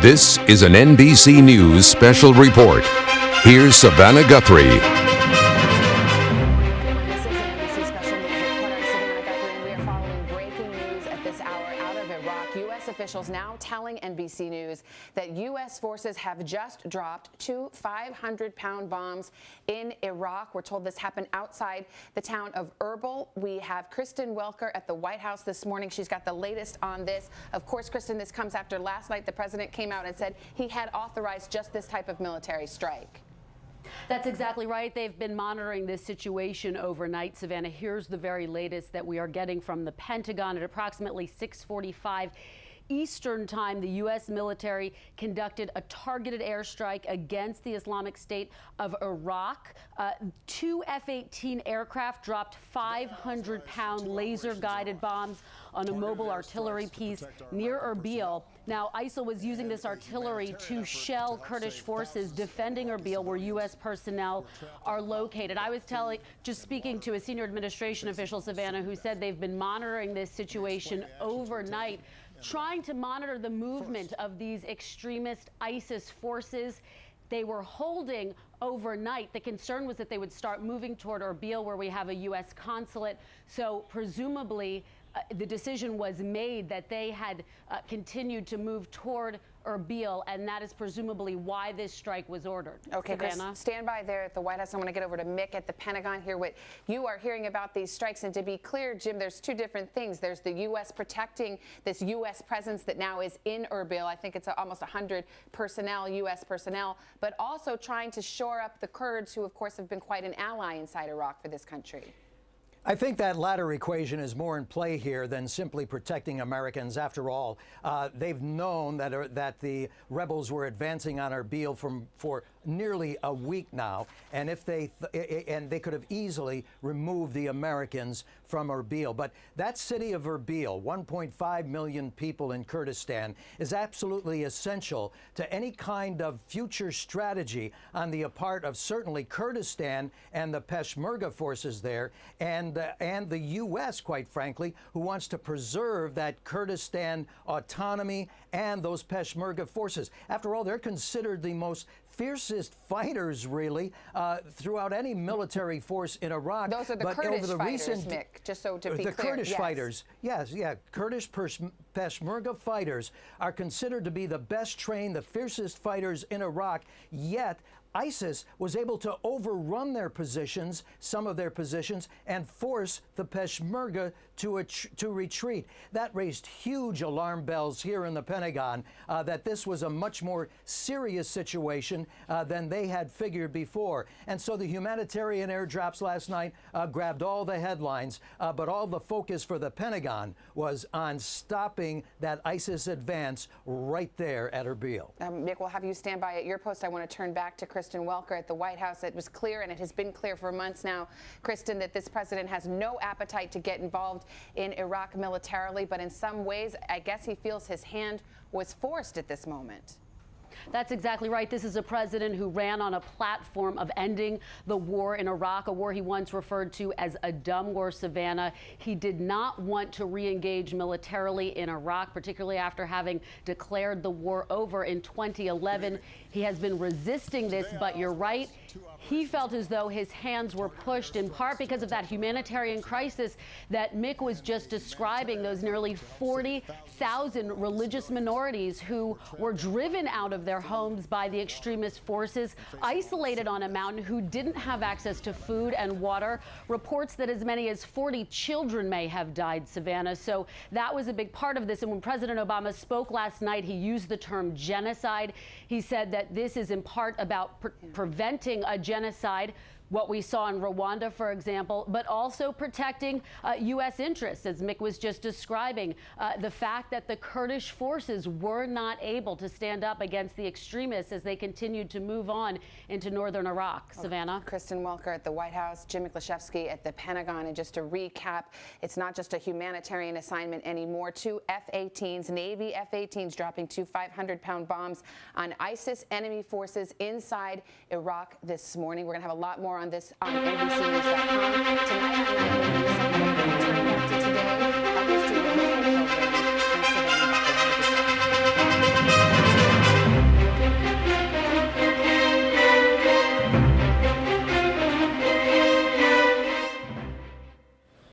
This is an NBC News Special Report. Here's Savannah Guthrie. This is an NBC Special News Report. I'm Savannah Guthrie, and we are following breaking news at this hour out of Iraq. U.S. officials now telling NBC News that U.S. forces have just dropped two 500-pound bombs in Iraq. We're told this happened outside the town of Erbil. We have Kristen Welker at the White House this morning. She's got the latest on this. Of course, Kristen, this comes after last night the president came out and said he had authorized just this type of military strike. That's exactly right. They've been monitoring this situation overnight. Savannah, here's the very latest that we are getting from the Pentagon at approximately 6:45 Eastern Time. The U.S. military conducted a targeted airstrike against the Islamic State of Iraq. Two F-18 aircraft dropped 500-pound laser-guided bombs on a mobile artillery piece near Erbil. Now, ISIL was using this artillery to shell Kurdish forces defending Erbil, where U.S. personnel are located. I was just speaking to a senior administration official, Savannah, who said they've been monitoring this situation overnight, trying to monitor the movement of these extremist ISIS forces they were holding overnight. The concern was that they would start moving toward Erbil, where we have a U.S. consulate. So presumably the decision was made that they had continued to move toward Erbil, and that is presumably why this strike was ordered. Okay, Savannah? Chris, stand by there at the White House. I want to get over to Mick at the Pentagon, hear what you are hearing about these strikes. And to be clear, Jim, there's two different things. There's the U.S. protecting this U.S. presence that now is in Erbil. I think it's almost 100 personnel, U.S. personnel, but also trying to shore up the Kurds, who, of course, have been quite an ally inside Iraq for this country. I think that latter equation is more in play here than simply protecting Americans. After all, they've known that the rebels were advancing on Erbil for nearly a week now, and they could have easily removed the Americans from Erbil. But that city of Erbil, 1.5 million people in Kurdistan, is absolutely essential to any kind of future strategy on the part of certainly Kurdistan and the Peshmerga forces there, and the U.S., quite frankly, who wants to preserve that Kurdistan autonomy and those Peshmerga forces. After all, they're considered the most fiercest fighters, really, throughout any military force in Iraq. Those are the Kurdish fighters, Mick, just so to be clear. The Kurdish fighters, yes, Kurdish Peshmerga fighters are considered to be the best trained, the fiercest fighters in Iraq, yet ISIS was able to overrun their positions, some of their positions, and force the Peshmerga to retreat. That raised huge alarm bells here in the Pentagon that this was a much more serious situation than they had figured before. And so the humanitarian airdrops last night grabbed all the headlines, but all the focus for the Pentagon was on stopping that ISIS advance right there at Erbil. Mick, we'll have you stand by at your post. I want to turn back to Kristen Welker at the White House. It was clear, and it has been clear for months now, Kristen, that this president has no appetite to get involved in Iraq militarily, but in some ways, I guess he feels his hand was forced at this moment. That's exactly right. This is a president who ran on a platform of ending the war in Iraq, a war he once referred to as a dumb war, Savannah. He did not want to re-engage militarily in Iraq, particularly after having declared the war over in 2011. He has been resisting this, but you're right. He felt as though his hands were pushed, in part because of that humanitarian crisis that Mick was just describing, those nearly 40,000 religious minorities who were driven out of their homes by the extremist forces, isolated on a mountain, who didn't have access to food and water. Reports that as many as 40 children may have died, Savannah. So that was a big part of this. And when President Obama spoke last night, he used the term genocide. He said that this is in part about preventing a genocide, what we saw in Rwanda, for example, but also protecting U.S. interests, as Mick was just describing. The fact that the Kurdish forces were not able to stand up against the extremists as they continued to move on into northern Iraq. Savannah? Kristen Welker at the White House, Jim McLeshevsky at the Pentagon. And just to recap, it's not just a humanitarian assignment anymore. Two F-18s, Navy F-18s, dropping two 500-pound bombs on ISIS enemy forces inside Iraq this morning. We're going to have a lot more on this on NBCNews.com. Tonight on 9 a.m. Turning back to today, others do the local program.